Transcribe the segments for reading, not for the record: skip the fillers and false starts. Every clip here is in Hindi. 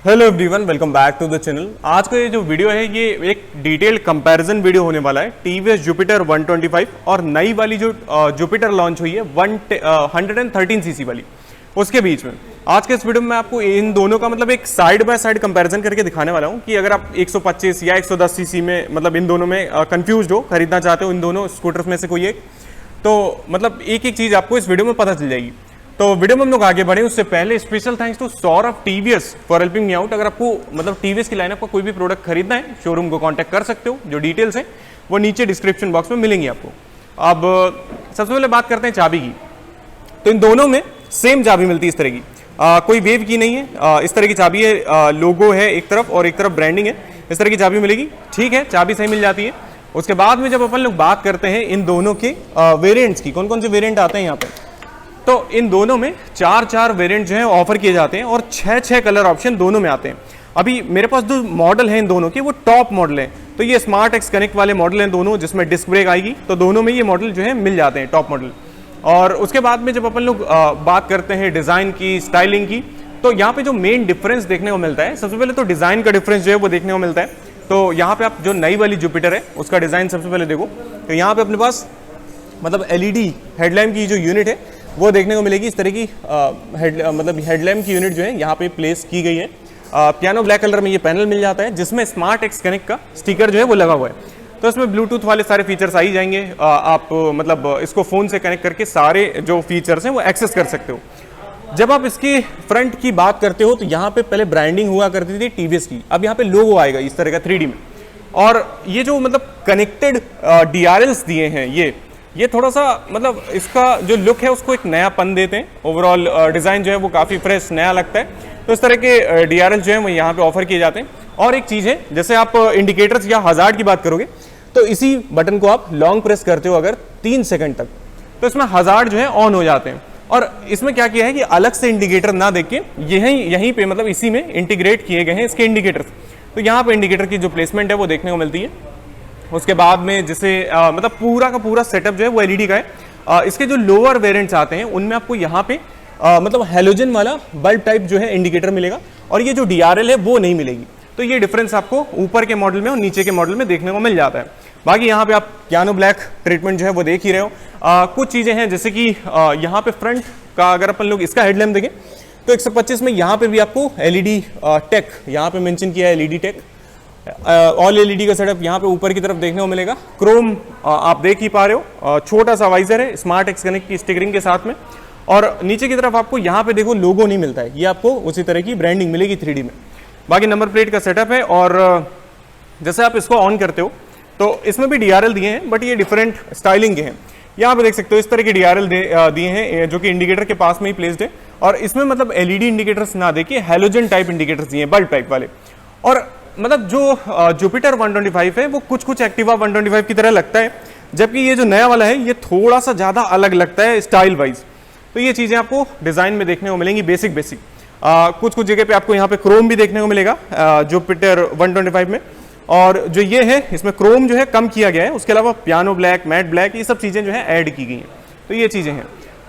Hello everyone, welcome back to the channel. आज का ये जो वीडियो है ये एक डिटेल्ड कंपैरिजन वीडियो होने वाला है टीवीएस जुपिटर 125 और नई वाली जो जुपिटर लॉन्च हुई है 113 सीसी वाली, उसके बीच में आज के इस वीडियो में मैं आपको इन दोनों का मतलब एक साइड बाय साइड कंपैरिजन करके दिखाने वाला हूं कि अगर आप 125 या 110 सीसी में मतलब इन दोनों में कंफ्यूज्ड हो, खरीदना चाहते हो इन दोनों स्कूटर्स में से कोई एक, तो मतलब एक एक चीज़ आपको इस वीडियो में पता चल जाएगी। तो वीडियो में हम लोग आगे बढ़े उससे पहले special thanks to Saurabh TVS for helping me out. अगर आपको मतलब टीवीएस की लाइनअप का कोई भी प्रोडक्ट खरीदना है, शोरूम को कांटेक्ट कर सकते हो। जो डिटेल्स हैं वो नीचे डिस्क्रिप्शन बॉक्स में मिलेंगी आपको। अब सबसे पहले बात करते हैं चाबी की। तो इन दोनों में सेम चाबी मिलती है इस तरह की, कोई वेव की नहीं है। इस तरह की चाबी है, लोगो है एक तरफ और एक तरफ ब्रांडिंग है, इस तरह की चाबी मिलेगी। ठीक है, चाबी सही मिल जाती है। उसके बाद में जब अपन लोग बात करते हैं इन दोनों के वेरिएंट्स की, कौन कौन से वेरिएंट आते हैं यहाँ पे, तो इन दोनों में चार वेरिएंट जो है ऑफर किए जाते हैं और 6 कलर ऑप्शन दोनों में आते हैं। अभी मेरे पास जो मॉडल है इन दोनों के वो टॉप मॉडल है, तो ये स्मार्ट एक्स कनेक्ट वाले मॉडल हैं दोनों, जिसमें डिस्क ब्रेक आएगी। तो दोनों में ये मॉडल जो है मिल जाते हैं टॉप मॉडल। और उसके बाद में जब अपन लोग बात करते हैं डिज़ाइन की, स्टाइलिंग की, तो यहाँ पे जो मेन डिफरेंस देखने को मिलता है, सबसे पहले तो डिज़ाइन का डिफरेंस जो है वो देखने को मिलता है। तो यहाँ पे आप जो नई वाली जुपिटर है उसका डिज़ाइन सबसे पहले देखो, तो यहाँ पे अपने पास मतलब एलईडी हेडलैम्प की जो यूनिट है वो देखने को मिलेगी। इस तरह की मतलब हेडलैम्प की यूनिट जो है यहाँ पे प्लेस की गई है। पियानो ब्लैक कलर में ये पैनल मिल जाता है जिसमें स्मार्ट एक्स कनेक्ट का स्टिकर जो है वो लगा हुआ है। तो इसमें ब्लूटूथ वाले सारे फीचर्स आ ही जाएंगे। आप मतलब इसको फ़ोन से कनेक्ट करके सारे जो फीचर्स हैं वो एक्सेस कर सकते हो। जब आप इसकी फ्रंट की बात करते हो तो यहाँ पे पहले ब्रांडिंग हुआ करती थी टीवीएस की, अब यहाँ पे लोगो आएगा इस तरह का 3D में। और ये जो मतलब कनेक्टेड DRLs दिए हैं ये थोड़ा सा मतलब इसका जो लुक है उसको एक नयापन देते हैं। ओवरऑल डिज़ाइन जो है वो काफ़ी फ्रेश नया लगता है। तो इस तरह के DRL जो है वो यहाँ पे ऑफर किए जाते हैं। और एक चीज़ है, जैसे आप इंडिकेटर्स या हजार्ड की बात करोगे तो इसी बटन को आप लॉन्ग प्रेस करते हो अगर 3 सेकंड तक, तो इसमें हजार्ड जो है ऑन हो जाते हैं। और इसमें क्या किया है कि अलग से इंडिकेटर ना देख के यहीं पे मतलब इसी में इंटीग्रेट किए गए हैं इसके इंडिकेटर्स। तो यहाँ पे इंडिकेटर की जो प्लेसमेंट है वो देखने को मिलती है। उसके बाद में जैसे मतलब पूरा का पूरा सेटअप जो है वो एलईडी का है। इसके जो लोअर वेरिएंट्स आते हैं उनमें आपको यहाँ पे मतलब हेलोजन वाला बल्ब टाइप जो है इंडिकेटर मिलेगा और ये जो DRL है वो नहीं मिलेगी। तो ये डिफरेंस आपको ऊपर के मॉडल में और नीचे के मॉडल में देखने को मिल जाता है। बाकी यहाँ पे आप पियानो ब्लैक ट्रीटमेंट जो है वो देख ही रहे हो। कुछ चीज़ें हैं जैसे कि यहाँ पे फ्रंट का अगर अपन लोग इसका हेडलैम्प देखें तो 125 में यहाँ पे भी आपको LED टेक यहाँ पे मेंशन किया है, LED टेक ऑल LED का सेटअप यहाँ पे ऊपर की तरफ देखने को मिलेगा। क्रोम आप देख ही पा रहे हो, छोटा सा वाइजर है स्मार्ट एक्स कनेक्ट की स्टिकरिंग के साथ में। और नीचे की तरफ आपको यहाँ पे देखो लोगो नहीं मिलता है, ये आपको उसी तरह की ब्रांडिंग मिलेगी 3D में। बाकी नंबर प्लेट का सेटअप है। और जैसे आप इसको ऑन करते हो तो इसमें भी DRL दिए हैं बट ये डिफरेंट स्टाइलिंग के हैं। यहाँ पे देख सकते हो इस तरह के DRL दिए हैं जो कि इंडिकेटर के पास में ही प्लेस्ड है। और इसमें मतलब LED इंडिकेटर्स ना देके हेलोजन टाइप इंडिकेटर्स दिए हैं, बल्ब टाइप वाले। और मतलब जो जुपिटर 125 है वो कुछ एक्टिवा 125 की तरह लगता है, जबकि ये जो नया वाला है ये थोड़ा सा ज़्यादा अलग लगता है स्टाइल वाइज। तो ये चीज़ें आपको डिज़ाइन में देखने को मिलेंगी बेसिक कुछ जगह पे आपको यहाँ पे क्रोम भी देखने को मिलेगा जुपिटर 125 में। और जो ये है इसमें क्रोम जो है कम किया गया है, उसके अलावा पियानो ब्लैक, मैट ब्लैक, ये सब चीज़ें जो है ऐड की गई हैं। तो ये चीज़ें हैं।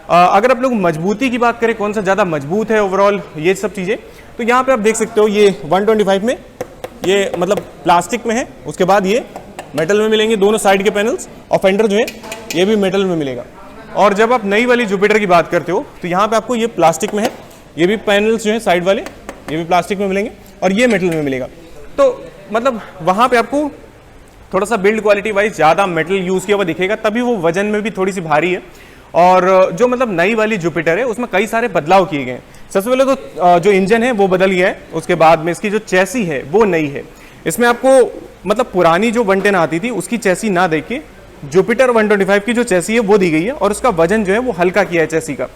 अगर आप लोग मजबूती की बात करें कौन सा ज़्यादा मजबूत है ओवरऑल ये सब चीज़ें, तो यहाँ पे आप देख सकते हो ये 125 में ये मतलब प्लास्टिक में है, उसके बाद ये मेटल में मिलेंगे दोनों साइड के पैनल्स, और फेंडर जो है ये भी मेटल में मिलेगा। और जब आप नई वाली जुपिटर की बात करते हो तो यहाँ पे आपको ये प्लास्टिक में है, ये भी पैनल्स जो है साइड वाले ये भी प्लास्टिक में मिलेंगे और ये मेटल में मिलेगा। तो मतलब वहाँ पे आपको थोड़ा सा बिल्ड क्वालिटी वाइज ज़्यादा मेटल यूज़ किया हुआ दिखेगा, तभी वो वजन में भी थोड़ी सी भारी है। और जो मतलब नई वाली जुपिटर है उसमें कई सारे बदलाव किए गए हैं। सबसे पहले तो जो इंजन है वो बदल गया है, उसके बाद में इसकी जो चैसी है वो नई है। इसमें आपको मतलब पुरानी जो 110 आती थी उसकी चैसी ना देख के जुपिटर 125 की जो चैसी है वो दी गई है और उसका वजन जो है वो हल्का किया है चैसी का।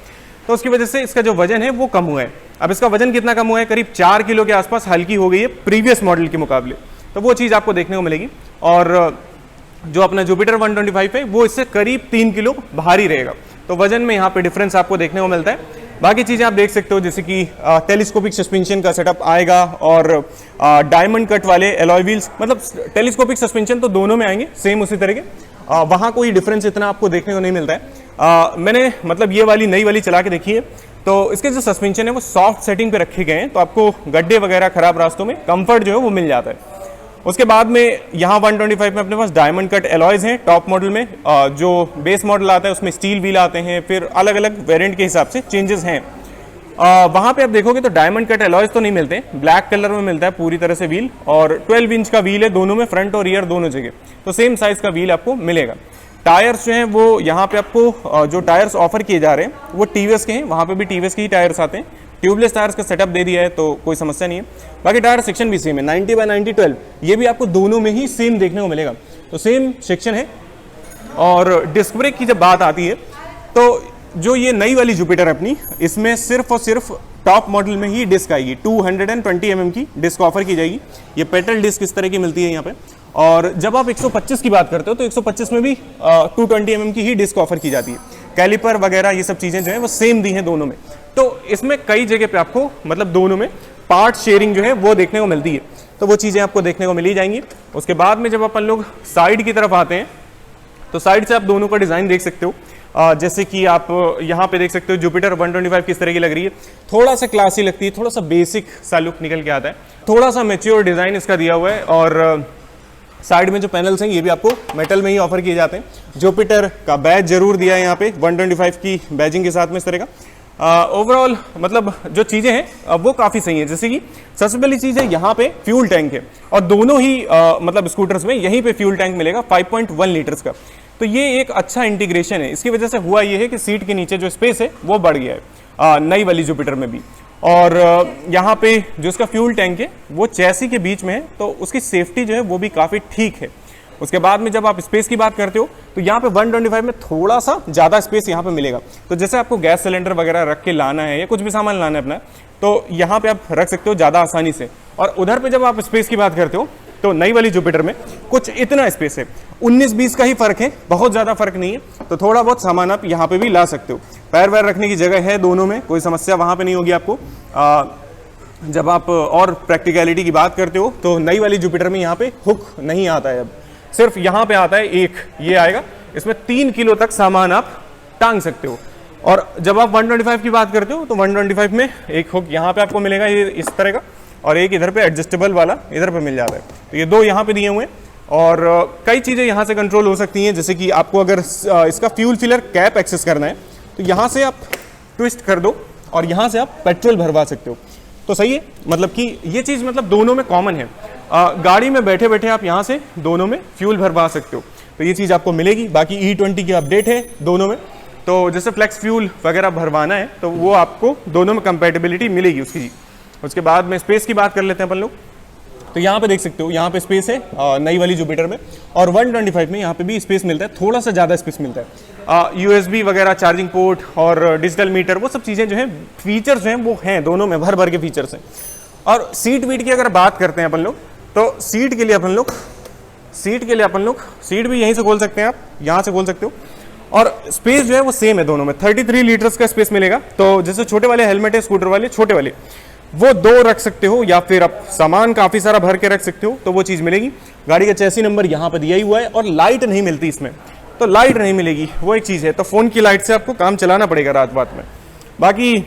तो उसकी वजह से इसका जो वजन है वो कम हुआ है। अब इसका वजन कितना कम हुआ है, करीब 4 किलो के आसपास हल्की हो गई है प्रीवियस मॉडल के मुकाबले। तो वो चीज़ आपको देखने को मिलेगी। और जो अपना जुपिटर 125 है वो इससे करीब 3 किलो भारी रहेगा। तो वजन में यहाँ पे डिफरेंस आपको देखने को मिलता है। बाकी चीज़ें आप देख सकते हो जैसे कि टेलीस्कोपिक सस्पेंशन का सेटअप आएगा और डायमंड कट वाले एलॉय व्हील्स, मतलब टेलीस्कोपिक सस्पेंशन तो दोनों में आएंगे सेम उसी तरह के। वहाँ कोई डिफरेंस इतना आपको देखने को नहीं मिलता है। मैंने मतलब ये वाली नई वाली चला के देखी है तो इसके जो सस्पेंशन है वो सॉफ्ट सेटिंग पे रखे गए हैं, तो आपको गड्ढे वगैरह खराब रास्तों में कंफर्ट जो है वो मिल जाता है। उसके बाद में यहाँ 125 में अपने पास डायमंड कट एलॉयज हैं टॉप मॉडल में। जो बेस मॉडल आता है उसमें स्टील व्हील आते हैं, फिर अलग अलग वेरिएंट के हिसाब से चेंजेस हैं। वहाँ पे आप देखोगे तो डायमंड कट एलॉयज तो नहीं मिलते, ब्लैक कलर में मिलता है पूरी तरह से व्हील, और 12 इंच का व्हील है दोनों में, फ्रंट और रियर दोनों जगह, तो सेम साइज का व्हील आपको मिलेगा। टायर्स जो हैं वो यहाँ पे आपको जो टायर्स ऑफर किए जा रहे हैं वो टीवीएस के हैं, वहाँ पे भी टीवीएस के ही टायर्स आते हैं। ट्यूबलेस टायर्स का सेटअप दे दिया है तो कोई समस्या नहीं है। बाकी टायर सेक्शन भी सेम है, 90/90 12, ये भी आपको दोनों में ही सेम देखने को मिलेगा, तो सेम सेक्शन है। और डिस्क ब्रेक की जब बात आती है तो जो ये नई वाली जुपिटर है अपनी, इसमें सिर्फ और सिर्फ टॉप मॉडल में ही डिस्क आएगी, 220 mm की डिस्क ऑफर की जाएगी। ये पेटल डिस्क इस तरह की मिलती है यहाँ पे। और जब आप 125 की बात करते हो तो 125 में भी 220 mm की ही डिस्क ऑफर की जाती है। कैलिपर वगैरह ये सब चीज़ें जो है वो सेम दी हैं दोनों में। तो इसमें कई जगह पे आपको मतलब दोनों में पार्ट शेयरिंग जो है वो देखने को मिलती है, तो वो चीज़ें आपको देखने को मिली जाएंगी। उसके बाद में जब अपन लोग साइड की तरफ आते हैं तो साइड से आप दोनों का डिज़ाइन देख सकते हो। जैसे कि आप यहाँ पे देख सकते हो जुपिटर 125 किस तरह की लग रही है, थोड़ा सा क्लासी लगती है, थोड़ा सा बेसिक सा लुक निकल के आता है, थोड़ा सा मैच्योर डिज़ाइन इसका दिया हुआ है। और साइड में जो पैनल्स हैं ये भी आपको मेटल में ही ऑफर किए जाते हैं। जुपिटर का बैज जरूर दिया है यहाँ पे 125 की बैजिंग के साथ में इस तरह का। ओवरऑल मतलब जो चीज़ें हैं वो काफ़ी सही है। जैसे कि सबसे पहली चीज़ है यहाँ पे फ्यूल टैंक है, और दोनों ही मतलब स्कूटर्स में यहीं पे फ्यूल टैंक मिलेगा 5.1 लीटर्स का, तो ये एक अच्छा इंटीग्रेशन है। इसकी वजह से हुआ ये है कि सीट के नीचे जो स्पेस है वो बढ़ गया है नई वाली जुपिटर में भी। और यहाँ पे जो इसका फ्यूल टैंक है वो चैसी के बीच में है, तो उसकी सेफ्टी जो है वो भी काफ़ी ठीक है। उसके बाद में जब आप स्पेस की बात करते हो तो यहाँ पे 125 में थोड़ा सा ज़्यादा स्पेस यहाँ पे मिलेगा। तो जैसे आपको गैस सिलेंडर वगैरह रख के लाना है या कुछ भी सामान लाना है अपना, तो यहाँ पे आप रख सकते हो ज़्यादा आसानी से। और उधर पे जब आप स्पेस की बात करते हो तो नई वाली जुपिटर में कुछ इतना स्पेस है, 19-20 का ही फर्क है, बहुत ज़्यादा फर्क नहीं है, तो थोड़ा बहुत सामान आप यहाँ पे भी ला सकते हो। पैर वैर रखने की जगह है दोनों में, कोई समस्या वहाँ पे नहीं होगी आपको। जब आप और प्रैक्टिकलिटी की बात करते हो तो नई वाली जुपिटर में यहाँ पे हुक नहीं आता है, अब सिर्फ यहाँ पे आता है एक, ये आएगा, इसमें 3 किलो तक सामान आप टांग सकते हो। और जब आप 125 की बात करते हो तो 125 में एक हुक यहाँ पे आपको मिलेगा ये इस तरह का, और एक इधर पे एडजस्टेबल वाला इधर पे मिल जाता है, तो ये दो यहाँ पे दिए हुए हैं। और कई चीज़ें यहाँ से कंट्रोल हो सकती हैं, जैसे कि आपको अगर इसका फ्यूल फिलर कैप एक्सेस करना है तो यहाँ से आप ट्विस्ट कर दो और यहाँ से आप पेट्रोल भरवा सकते हो, तो सही है। मतलब कि ये चीज़ मतलब दोनों में कॉमन है, गाड़ी में बैठे बैठे आप यहाँ से दोनों में फ्यूल भरवा सकते हो, तो ये चीज़ आपको मिलेगी। बाकी E20 की अपडेट है दोनों में, तो जैसे फ्लेक्स फ्यूल वगैरह भरवाना है तो वो आपको दोनों में कंपेटेबिलिटी मिलेगी उसकी। उसके बाद में स्पेस की बात कर लेते हैं अपन लोग, तो यहाँ पे देख सकते हो यहाँ पे स्पेस है नई वाली जुपिटर में, और 125 में यहाँ पे भी स्पेस मिलता है, थोड़ा सा ज़्यादा स्पेस मिलता है। USB वगैरह, चार्जिंग पोर्ट और डिजिटल मीटर, वो सब चीज़ें जो हैं फीचर्स जो हैं वो हैं दोनों में, भर भर के फीचर्स हैं। और सीट वीट की अगर बात करते हैं अपन लोग, तो सीट के लिए अपन लोग सीट भी यहीं से खोल सकते हैं, आप यहाँ से खोल सकते हो। और स्पेस जो है वो सेम है दोनों में, 33 लीटर्स का स्पेस मिलेगा। तो जैसे छोटे वाले हेलमेट है स्कूटर वाले, छोटे वाले वो 2 रख सकते हो, या फिर आप सामान काफ़ी सारा भर के रख सकते हो, तो वो चीज़ मिलेगी। गाड़ी का चैसी नंबर यहाँ पे दिया ही हुआ है, और लाइट नहीं मिलती इसमें, तो लाइट नहीं मिलेगी, वो एक चीज़ है, तो फ़ोन की लाइट से आपको काम चलाना पड़ेगा रात बात में। बाकी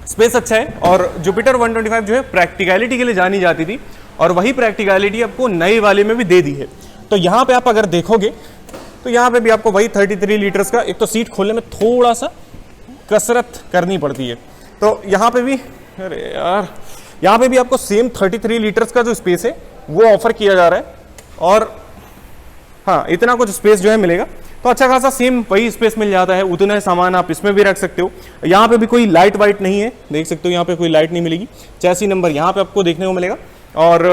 स्पेस अच्छा है। और जुपिटर 125 जो है प्रैक्टिकलिटी के लिए जानी जाती थी, और वही प्रैक्टिकलिटी आपको नए वाले में भी दे दी है। तो यहाँ पे आप अगर देखोगे तो यहाँ पे भी आपको वही 33 लीटर्स का, एक तो सीट खोलने में थोड़ा सा कसरत करनी पड़ती है, तो यहाँ पे भी, अरे यार, यहाँ पे भी आपको सेम 33 लीटर्स का जो स्पेस है वो ऑफर किया जा रहा है। और हाँ, इतना कुछ स्पेस जो है मिलेगा, तो अच्छा खासा सेम वही स्पेस मिल जाता है, उतना सामान आप इसमें भी रख सकते हो। यहाँ पे भी कोई लाइट वाइट नहीं है, देख सकते हो यहाँ पे कोई लाइट नहीं मिलेगी। चैसी नंबर यहाँ पे आपको देखने को मिलेगा, और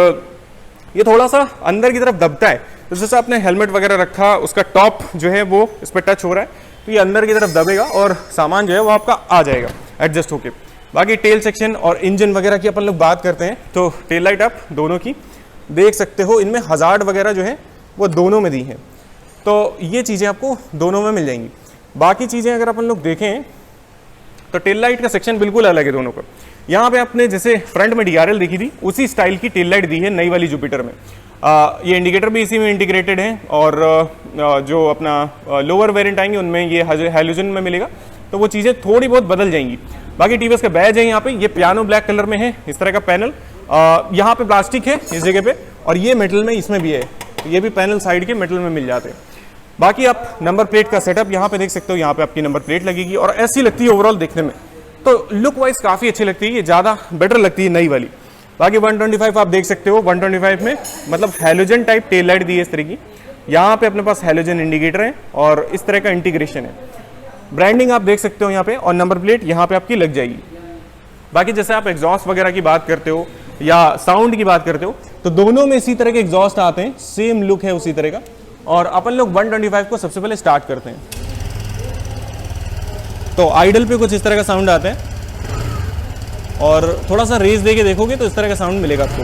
ये थोड़ा सा अंदर की तरफ दबता है, तो जैसे आपने हेलमेट वगैरह रखा, उसका टॉप जो है वो इस पर टच हो रहा है, तो ये अंदर की तरफ दबेगा और सामान जो है वो आपका आ जाएगा एडजस्ट होके। बाकी टेल सेक्शन और इंजन वगैरह की अपन लोग बात करते हैं, तो टेल लाइट आप दोनों की देख सकते हो, इनमें हजार्ड वगैरह जो है वो दोनों में दी हैं, तो ये चीज़ें आपको दोनों में मिल जाएंगी। बाकी चीज़ें अगर अपन लोग देखें तो टेल लाइट का सेक्शन बिल्कुल अलग है दोनों का। यहाँ पे आपने जैसे फ्रंट में DRL देखी थी, उसी स्टाइल की टेल लाइट दी है नई वाली जुपिटर में। ये इंडिकेटर भी इसी में इंटीग्रेटेड है, और जो अपना लोअर वेरिएंट आएंगे उनमें ये हैलोजन में मिलेगा, तो वो चीज़ें थोड़ी बहुत बदल जाएंगी। बाकी टीवीएस का बैज है यहाँ पे, ये पियानो ब्लैक कलर में है इस तरह का पैनल। यहाँ पे प्लास्टिक है इस जगह पे, और ये मेटल में इसमें भी है, तो ये भी पैनल साइड के मेटल में मिल जाते हैं। बाकी आप नंबर प्लेट का सेटअप यहाँ पे देख सकते हो, यहाँ पे आपकी नंबर प्लेट लगेगी और ऐसी लगती है ओवरऑल देखने में, तो लुक वाइज काफ़ी अच्छी लगती है, ये ज़्यादा बेटर लगती है नई वाली। बाकी 125 आप देख सकते हो, 125 में मतलब हैलोजन टाइप टेल लाइट दी है इस तरह की, यहाँ पे अपने पास हैलोजन इंडिकेटर है और इस तरह का इंटीग्रेशन है। ब्रांडिंग आप देख सकते हो यहाँ पे, और नंबर प्लेट यहाँ पे आपकी लग जाएगी। बाकी जैसे आप एग्जॉस्ट वगैरह की बात करते हो या साउंड की बात करते हो, तो दोनों में इसी तरह के एग्जॉस्ट आते हैं, सेम लुक है उसी तरह का। और अपन लोग 125 को सबसे पहले स्टार्ट करते हैं, तो आइडल पे कुछ इस तरह का साउंड आता है, और थोड़ा सा रेस देके देखोगे तो इस तरह का साउंड मिलेगा आपको।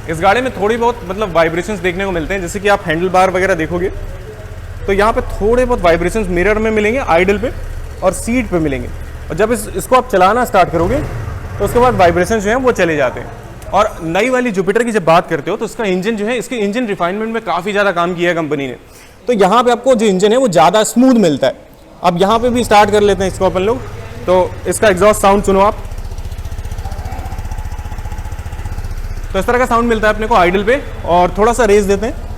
इस गाड़ी में थोड़ी बहुत मतलब वाइब्रेशंस देखने को मिलते हैं, जैसे कि आप हैंडल बार वगैरह देखोगे तो यहाँ पे थोड़े बहुत वाइब्रेशंस मिरर में मिलेंगे, आइडल पे और सीट पे मिलेंगे, और जब इसको आप चलाना स्टार्ट करोगे तो उसके बाद वाइब्रेशन जो हैं वो चले जाते हैं। और नई वाली जुपिटर की जब बात करते हो तो इसका इंजन जो है, इसके इंजन रिफाइनमेंट में काफ़ी ज़्यादा काम किया है कंपनी ने, तो यहाँ पे आपको जो इंजन है वो ज़्यादा स्मूथ मिलता है। अब यहाँ पे भी स्टार्ट कर लेते हैं इसको अपन लोग, तो इसका एग्जॉस्ट साउंड सुनो आप, तो इस तरह का साउंड मिलता है अपने को आइडल पे। और थोड़ा सा रेस देते हैं,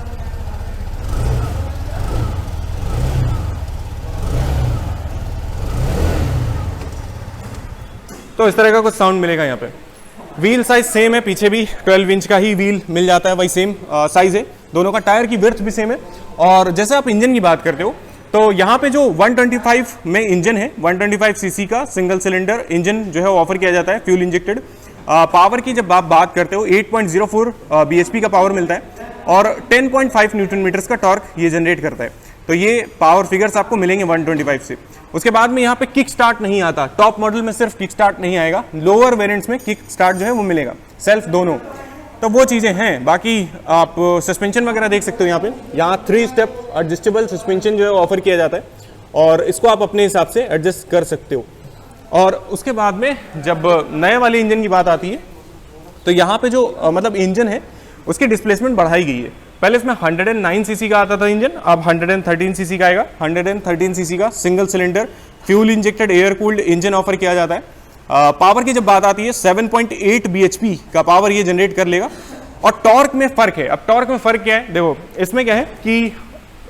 तो इस तरह का कुछ साउंड मिलेगा यहाँ पे। व्हील साइज सेम है, पीछे भी 12 इंच का ही व्हील मिल जाता है, वही सेम साइज है दोनों का। टायर की विड्थ भी सेम है। और जैसे आप इंजन की बात करते हो तो यहाँ पे जो 125 में इंजन है, 125 सीसी का सिंगल सिलेंडर इंजन जो है वो ऑफर किया जाता है, फ्यूल इंजेक्टेड। पावर की जब आप बात करते हो 8.04 bhp का पावर मिलता है और 10.5 न्यूटन मीटर्स का टॉर्क ये जनरेट करता है। तो ये पावर फिगर्स आपको मिलेंगे 125 से। उसके बाद में यहाँ पे किक स्टार्ट नहीं आता, टॉप मॉडल में सिर्फ किक स्टार्ट नहीं आएगा, लोअर वेरिएंट्स में किक स्टार्ट जो है वो मिलेगा, सेल्फ दोनों। तो वो चीज़ें हैं। बाकी आप सस्पेंशन वगैरह देख सकते हो यहाँ पे, यहाँ 3 स्टेप एडजस्टेबल सस्पेंशन जो है ऑफर किया जाता है और इसको आप अपने हिसाब से एडजस्ट कर सकते हो। और उसके बाद में जब नए वाले इंजन की बात आती है तो यहाँ पे जो मतलब इंजन है उसकी डिस्प्लेसमेंट बढ़ाई गई है। पहले इसमें 109 सीसी का आता था इंजन, अब 113 सीसी का आएगा। 113 सीसी का single cylinder fuel injected air cooled engine offer किया जाता है। पावर की जब बात आती है 7.8 bhp का पावर ये जनरेट कर लेगा। और टॉर्क में फ़र्क है। अब टॉर्क में फ़र्क क्या है, देखो इसमें क्या है कि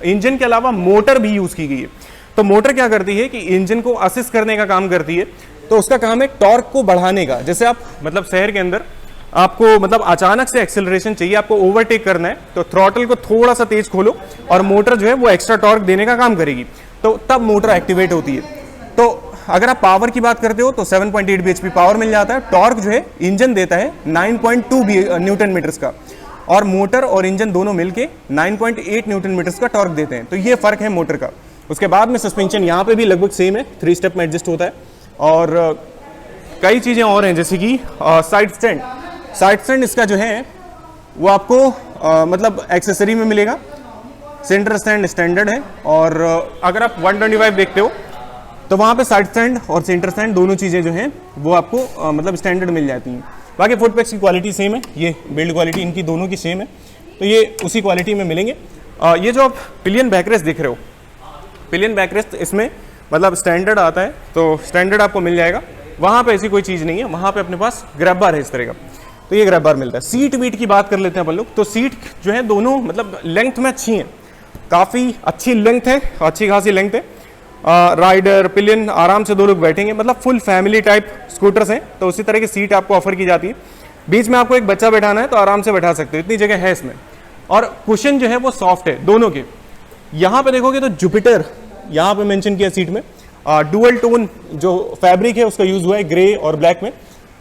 इंजन के अलावा मोटर भी यूज़ की गई है। तो मोटर क्या करती है कि इंजन को असिस्ट करने का काम करती है, तो उसका काम है टॉर्क को बढ़ाने का। जैसे आप मतलब शहर के अंदर आपको मतलब अचानक से एक्सेलरेशन चाहिए, आपको ओवरटेक करना है, तो थ्रॉटल को थोड़ा सा तेज खोलो और मोटर जो है वो एक्स्ट्रा टॉर्क देने का काम करेगी, तो तब मोटर एक्टिवेट होती है। तो अगर आप पावर की बात करते हो तो 7.8 bhp पावर मिल जाता है। टॉर्क जो है इंजन देता है 9.2 न्यूटन मीटर्स का, और मोटर और इंजन दोनों मिलके 9.8 न्यूटन मीटर्स का टॉर्क देते हैं। तो ये फर्क है मोटर का। उसके बाद में सस्पेंशन यहाँ पे भी लगभग सेम है, 3 स्टेप में एडजस्ट होता है। और कई चीज़ें और हैं, जैसे कि साइड स्टैंड। साइड स्टैंड इसका जो है वो आपको मतलब एक्सेसरी में मिलेगा। सेंटर स्टैंड स्टैंडर्ड है, और अगर आप 125 देखते हो तो वहाँ पे साइड स्टैंड और सेंटर स्टैंड दोनों चीज़ें जो हैं वो आपको मतलब स्टैंडर्ड मिल जाती हैं। बाकी फुट पैक्स की क्वालिटी सेम है, ये बिल्ड क्वालिटी इनकी दोनों की सेम है, तो ये उसी क्वालिटी में मिलेंगे। ये जो आप पिलियन बैकरेस्ट देख रहे हो, पिलियन बैकरेस्ट इसमें मतलब स्टैंडर्ड आता है, तो स्टैंडर्ड आपको मिल जाएगा। वहाँ पे ऐसी कोई चीज़ नहीं है, वहाँ पे अपने पास ग्रैब बार है इस तरह का, तो ये ग्रैब बार मिलता है। सीट वीट की बात कर लेते हैं अपन लोग, तो सीट जो है दोनों मतलब लेंथ में अच्छी हैं, काफ़ी अच्छी लेंथ है, अच्छी खासी लेंथ है। राइडर पिलियन आराम से 2 लोग बैठेंगे, मतलब फुल फैमिली टाइप स्कूटर्स हैं, तो उसी तरह की सीट आपको ऑफर की जाती है। बीच में आपको एक बच्चा बैठाना है तो आराम से बैठा सकते हो, इतनी जगह है इसमें। और कुशन जो है वो सॉफ्ट है दोनों के। यहाँ पे देखोगे तो जुपिटर यहाँ पे मेंशन किया सीट में, डुअल टोन जो फैब्रिक है उसका यूज़ हुआ है, ग्रे और ब्लैक में।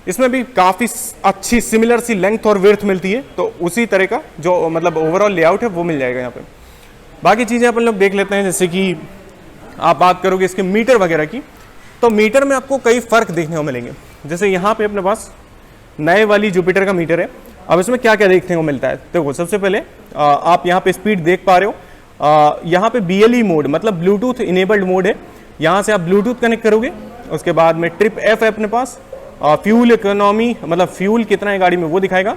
इसमें भी काफ़ी अच्छी सिमिलर सी लेंथ और विड्थ मिलती है, तो उसी तरह का जो मतलब ओवरऑल लेआउट है वो मिल जाएगा यहाँ पे। बाकी चीज़ें अपन लोग देख लेते हैं, जैसे कि आप बात करोगे इसके मीटर वगैरह की, तो मीटर में आपको कई फ़र्क देखने को मिलेंगे। जैसे यहाँ पे अपने पास नए वाली जुपिटर का मीटर है। अब इसमें क्या क्या देखने को मिलता है, देखो सबसे पहले आप यहाँ पे स्पीड देख पा रहे हो। यहाँ पे BLE मोड मतलब ब्लूटूथ इनेबल्ड मोड है, यहाँ से आप ब्लूटूथ कनेक्ट करोगे। उसके बाद में ट्रिप F है अपने पास, फ्यूल इकोनॉमी मतलब फ्यूल कितना है गाड़ी में वो दिखाएगा,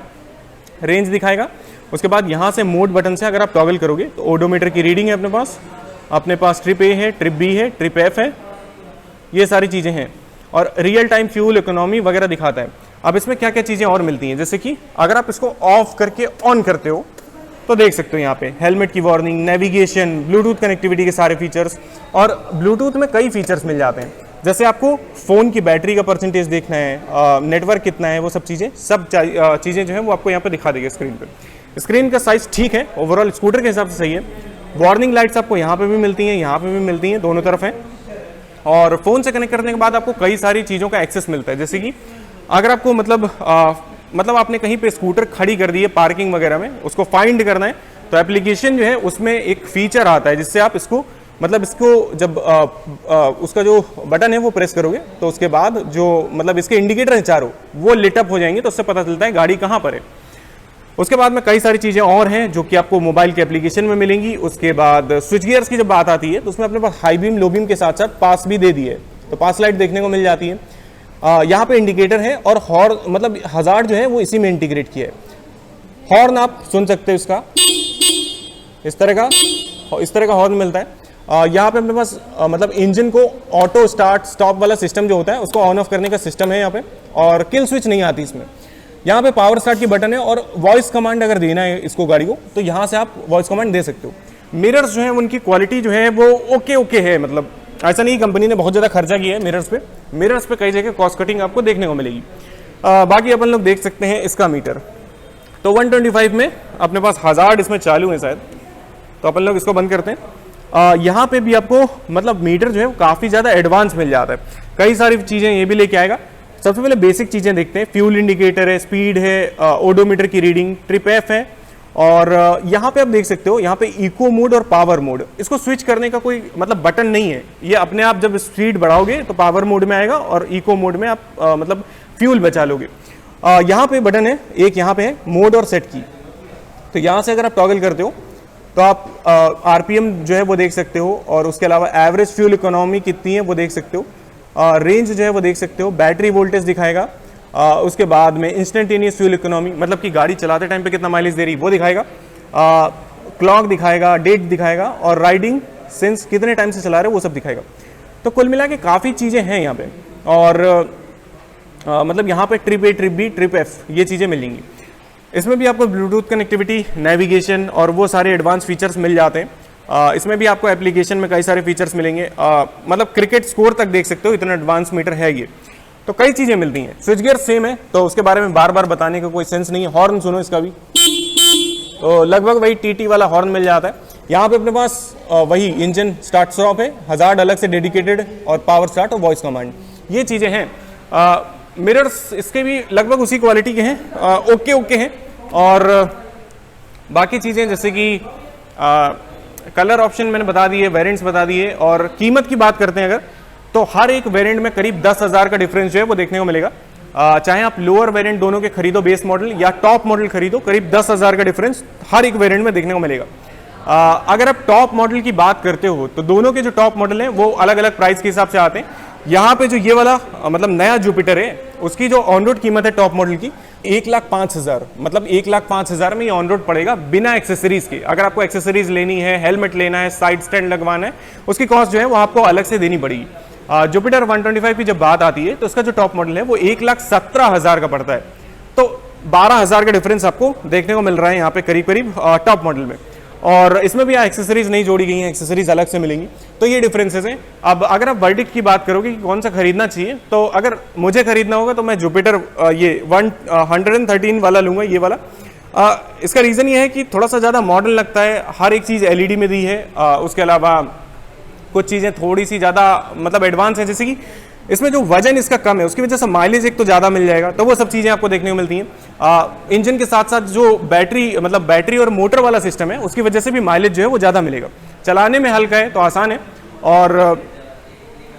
रेंज दिखाएगा। उसके बाद यहाँ से मोड बटन से अगर आप टॉगल करोगे तो ओडोमीटर की रीडिंग है अपने पास, अपने पास ट्रिप ए है, ट्रिप बी है, ट्रिप एफ है, ये सारी चीज़ें हैं। और रियल टाइम फ्यूल इकोनॉमी वगैरह दिखाता है। अब इसमें क्या क्या चीज़ें और मिलती हैं, जैसे कि अगर आप इसको ऑफ करके ऑन करते हो तो देख सकते हो यहाँ पे हेलमेट की वार्निंग, नेविगेशन, ब्लूटूथ कनेक्टिविटी के सारे फीचर्स। और ब्लूटूथ में कई फीचर्स मिल जाते हैं, जैसे आपको फ़ोन की बैटरी का परसेंटेज देखना है, नेटवर्क कितना है, वो सब चीज़ें चीज़ें जो है वो आपको यहाँ पे दिखा देगी स्क्रीन पे। स्क्रीन का साइज़ ठीक है, ओवरऑल स्कूटर के हिसाब से सही है। वार्निंग लाइट्स आपको यहाँ पे भी मिलती हैं, यहाँ पे भी मिलती हैं, दोनों तरफ हैं। और फ़ोन से कनेक्ट करने के बाद आपको कई सारी चीज़ों का एक्सेस मिलता है, जैसे कि अगर आपको मतलब आपने कहीं पे स्कूटर खड़ी कर दी है पार्किंग वगैरह में, उसको फाइंड करना है, तो एप्लीकेशन जो है उसमें एक फीचर आता है जिससे आप इसको जब उसका जो बटन है वो प्रेस करोगे तो उसके बाद जो इसके इंडिकेटर हैं चारों वो लिट अप हो जाएंगे, तो उससे पता चलता है गाड़ी कहाँ पर है। उसके बाद में कई सारी चीज़ें और हैं जो कि आपको मोबाइल के एप्लीकेशन में मिलेंगी। उसके बाद स्विच गियर्स की जब बात आती है तो उसमें अपने पास हाई बीम, लो बीम के साथ साथ पास भी दे दी है, तो पास लाइट देखने को मिल जाती है। यहाँ पे इंडिकेटर है और हॉर्न हजार्ड जो है वो इसी में इंटीग्रेट किया है। हॉर्न आप सुन सकते हो, इसका इस तरह का हॉर्न मिलता है। यहाँ पे अपने पास इंजन को ऑटो स्टार्ट स्टॉप वाला सिस्टम जो होता है उसको ऑन ऑफ करने का सिस्टम है यहाँ पे, और किल स्विच नहीं आती इसमें। यहाँ पे पावर स्टार्ट की बटन है और वॉइस कमांड अगर देना है इसको गाड़ी को तो यहाँ से आप वॉइस कमांड दे सकते हो। मिरर्स जो है उनकी क्वालिटी जो है वो ओके है, ऐसा नहीं कंपनी ने बहुत ज़्यादा खर्चा किया है मिरर्स पे कई जगह कॉस्ट कटिंग आपको देखने को मिलेगी। बाकी अपन लोग देख सकते हैं इसका मीटर, तो 125 में अपने पास हजार्ड इसमें चालू है शायद, तो अपन लोग इसको बंद करते हैं। यहाँ पे भी आपको मीटर जो है वो काफ़ी ज़्यादा एडवांस मिल जाता है, कई सारी चीज़ें ये भी लेके आएगा। सबसे पहले बेसिक चीज़ें देखते हैं, फ्यूल इंडिकेटर है, स्पीड है, ओडोमीटर की रीडिंग, ट्रिप एफ है, और यहाँ पे आप देख सकते हो यहाँ पे इको मोड और पावर मोड, इसको स्विच करने का कोई बटन नहीं है, ये अपने आप जब स्पीड बढ़ाओगे तो पावर मोड में आएगा और इको मोड में आप फ्यूल बचा लोगे। यहाँ पे बटन है एक, यहाँ पे है मोड और सेट की, तो यहाँ से अगर आप टॉगल करते हो तो आप आरपीएम जो है वो देख सकते हो, और उसके अलावा एवरेज फ्यूल इकोनॉमी कितनी है वो देख सकते हो, रेंज जो है वो देख सकते हो, बैटरी वोल्टेज दिखाएगा, उसके बाद में इंस्टेंटेनियस फ्यूल इकोनॉमी कि गाड़ी चलाते टाइम पे कितना माइलेज दे रही वो दिखाएगा, क्लॉक दिखाएगा, डेट दिखाएगा, और राइडिंग सिंस कितने टाइम से चला रहे हो वो सब दिखाएगा। तो कुल मिला के काफ़ी चीज़ें हैं यहाँ पे, और यहाँ पे trip A, trip B, trip F ये चीज़ें मिलेंगी। इसमें भी आपको ब्लूटूथ कनेक्टिविटी, नेविगेशन और वो सारे एडवांस फीचर्स मिल जाते हैं। इसमें भी आपको एप्लीकेशन में कई सारे फीचर्स मिलेंगे, क्रिकेट स्कोर तक देख सकते हो, इतना एडवांस मीटर है ये, तो कई चीज़ें मिलती हैं। स्विच गियर सेम है तो उसके बारे में बार बार बताने का कोई सेंस नहीं है। हॉर्न सुनो इसका भी, तो लगभग वही टीटी वाला हॉर्न मिल जाता है। यहाँ पे अपने पास वही इंजन स्टार्ट स्टॉप है, हजार्ड अलग से डेडिकेटेड, और पावर स्टार्ट और वॉइस कमांड, ये चीज़ें हैं। मिरर्स इसके भी लगभग उसी क्वालिटी के हैं, ओके हैं। और बाकी चीज़ें जैसे कि कलर ऑप्शन मैंने बता दिए, वेरिएंट्स बता दिए, और कीमत की बात करते हैं अगर, तो हर एक वेरिएंट में करीब 10,000 का डिफरेंस जो है वो देखने को मिलेगा। चाहे आप लोअर वेरिएंट दोनों के खरीदो, बेस मॉडल या टॉप मॉडल खरीदो, करीब 10,000 का डिफरेंस हर एक वेरिएंट में देखने को मिलेगा। अगर आप टॉप मॉडल की बात करते हो तो दोनों के जो टॉप मॉडल हैं वो अलग अलग प्राइस के हिसाब से आते हैं। यहाँ पे जो ये वाला नया जुपिटर है उसकी जो ऑन रोड कीमत है टॉप मॉडल की 1,05,000, 1,05,000 में ये ऑन रोड पड़ेगा बिना एक्सेसरीज के। अगर आपको एक्सेसरीज लेनी है, हेलमेट लेना है, साइड स्टैंड लगवाना है, उसकी कॉस्ट जो है वो आपको अलग से देनी पड़ेगी। जुपिटर 125 की जब बात आती है तो उसका जो टॉप मॉडल है वो 1,17,000 का पड़ता है, तो 12,000 का डिफरेंस आपको देखने को मिल रहा है यहाँ पे करीब करीब टॉप मॉडल में। और इसमें भी एक्सेसरीज नहीं जोड़ी गई हैं, एक्सेसरीज अलग से मिलेंगी, तो ये डिफरेंसेस हैं। अब अगर आप वर्डिक्ट की बात करोगे कि कौन सा खरीदना चाहिए, तो अगर मुझे खरीदना होगा तो मैं जुपिटर ये 113 वाला लूँगा, ये वाला। इसका रीज़न ये है कि थोड़ा सा ज़्यादा मॉडर्न लगता है, हर एक चीज़ LED में दी है, उसके अलावा कुछ चीज़ें थोड़ी सी ज़्यादा एडवांस है, जैसे कि इसमें जो वजन इसका कम है उसकी वजह से माइलेज एक तो ज़्यादा मिल जाएगा, तो वो सब चीज़ें आपको देखने को मिलती हैं। इंजन के साथ साथ जो बैटरी और मोटर वाला सिस्टम है उसकी वजह से भी माइलेज जो है वो ज़्यादा मिलेगा। चलाने में हल्का है तो आसान है, और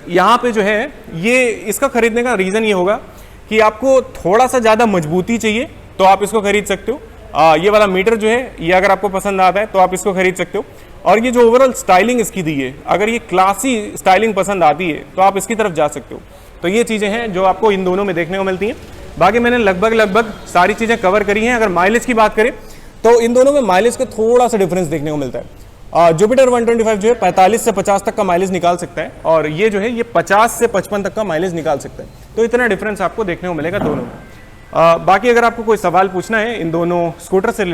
यहाँ पे जो है ये इसका खरीदने का रीज़न ये होगा कि आपको थोड़ा सा ज़्यादा मजबूती चाहिए तो आप इसको खरीद सकते हो। ये वाला मीटर जो है ये अगर आपको पसंद आता है तो आप इसको खरीद सकते हो। और ये जो ओवरऑल स्टाइलिंग इसकी दी है, अगर ये क्लासी स्टाइलिंग पसंद आती है तो आप इसकी तरफ जा सकते हो। तो ये चीज़ें हैं जो आपको इन दोनों में देखने को मिलती हैं। बाकी मैंने लगभग सारी चीज़ें कवर करी हैं। अगर माइलेज की बात करें तो इन दोनों में माइलेज का थोड़ा सा डिफरेंस देखने को मिलता है। जुपिटर 125 जो है 45 से 50 तक का माइलेज निकाल सकता है और ये जो है ये 50 से 55 तक का माइलेज निकाल सकता है। तो इतना डिफरेंस आपको देखने को मिलेगा दोनों में। बाकी अगर आपको कोई सवाल पूछना है इन दोनों स्कूटर से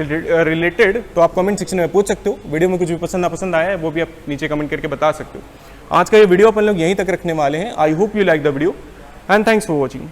रिलेटेड तो आप कमेंट सेक्शन में पूछ सकते हो। वीडियो में कुछ भी पसंद नापसंद आया है वो भी आप नीचे कमेंट करके बता सकते हो। आज का ये वीडियो अपन लोग यहीं तक रखने वाले हैं। I hope you like the video and thanks for watching.